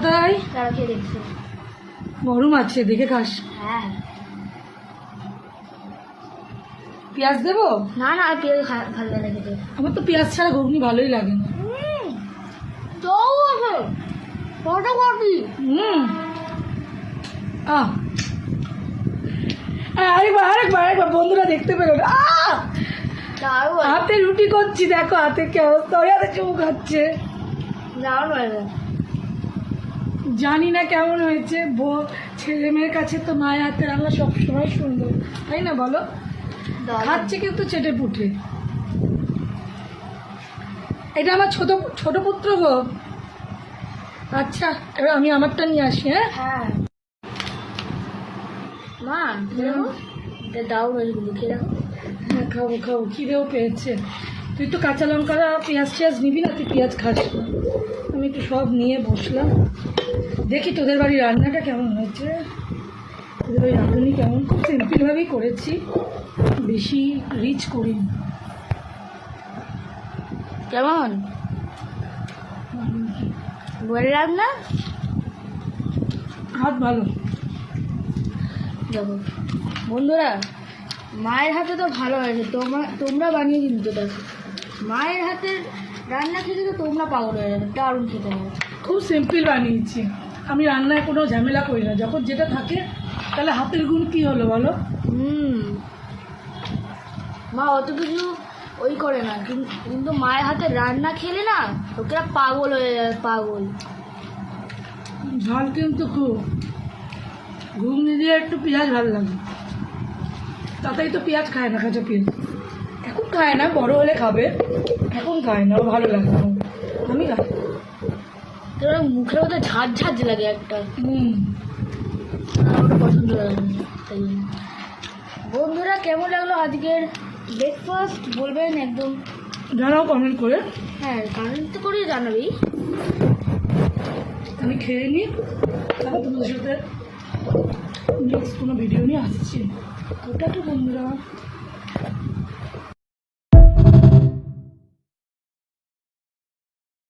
তাই তারা খেয়ে দেখছে গরম আছে দেখে খাস। হ্যাঁ পেঁয়াজ দেবো? না না পেঁয়াজ ভালো লাগে খেতে। আমার তো পেঁয়াজ ছাড়া ঘুগনি ভালোই লাগে না। তাও আছে ফটোকপি। আরেকবার আরেকবার আরেকবার বন্ধুরা দেখতে পেলো না। দারুণ হাতে রুটি করছি, দেখো হাতে কি অবস্থা, ওই হাতে চুমু খাচ্ছে। দারুণ লাগে। জানি না কেমন হয়েছে, ছেলে মেয়ের কাছে তো মায়ের হাতে রান্না সবসময় সুন্দর, তাই না বলো? খাচ্ছে কিন্তু চেটে পুটে। এটা আমার ছোট ছোট পুত্র গো। আচ্ছা এবার আমি আমারটা নিয়ে আসি। হ্যাঁ হ্যাঁ মা এটা দাও রোজগুলো খেয়ে দেখো। হ্যাঁ খাবো খাবো, খিদেও পেয়েছে। তুই তো কাঁচা লঙ্কা পেঁয়াজ টিয়াজ নিবি না, তুই পেঁয়াজ খাস না। আমি একটু সব নিয়ে বসলাম, দেখি তোদের বাড়ির রান্নাটা কেমন হয়েছে। তোদের বাড়ি রাঁধুনি কেমন, খুব সিম্পলভাবেই করেছি, বেশি রিচ করিনি। কেমন বলে রান্না? হাত ভালো। দেখো বন্ধুরা, মায়ের হাতে তো ভালো হয়েছে, তোমরা বানিয়ে কিন্তু দেখো মায়ের হাতের রান্না খেতে তো তোমরা পাগল হয়ে যাবে, দারুণ খেতে হবে। খুব সিম্পল বানিয়েছি আমি, রান্নায় কোনো ঝামেলা করি না, যখন যেটা থাকে। তাহলে হাতের গুণ কী হলো বলো? মা অত কিছু ওই করে না, কিন্তু মায়ের হাতে রান্না খেলে না লোকেরা পাগল হয়ে যাবে, পাগল। ঝাল কিন্তু খুব, ঘুগনি দিয়ে একটু পেঁয়াজ ভালো লাগে। তাতেই তো পেঁয়াজ খায় না, কাঁচা পেঁয়াজ এখন খায় না, বড় হলে খাবে, এখন খায় না, ও ভালো লাগে না, আমি খাই। তোর মুখের মধ্যে ঝাঁঝ ঝাঁঝ লাগে একটা, আমার পছন্দ লাগে না, তাই জন্য। বন্ধুরা কেমন লাগলো আজকের ব্রেকফাস্ট বলবেন একদম, জানাও কমেন্ট করে। হ্যাঁ কমেন্ট তো করে জানাবেই। আমি খেয়ে নিই, তারপর তোমাদের সাথে নেক্সট কোনো ভিডিও নিয়ে আসছি। ওটা তো বন্ধুরা।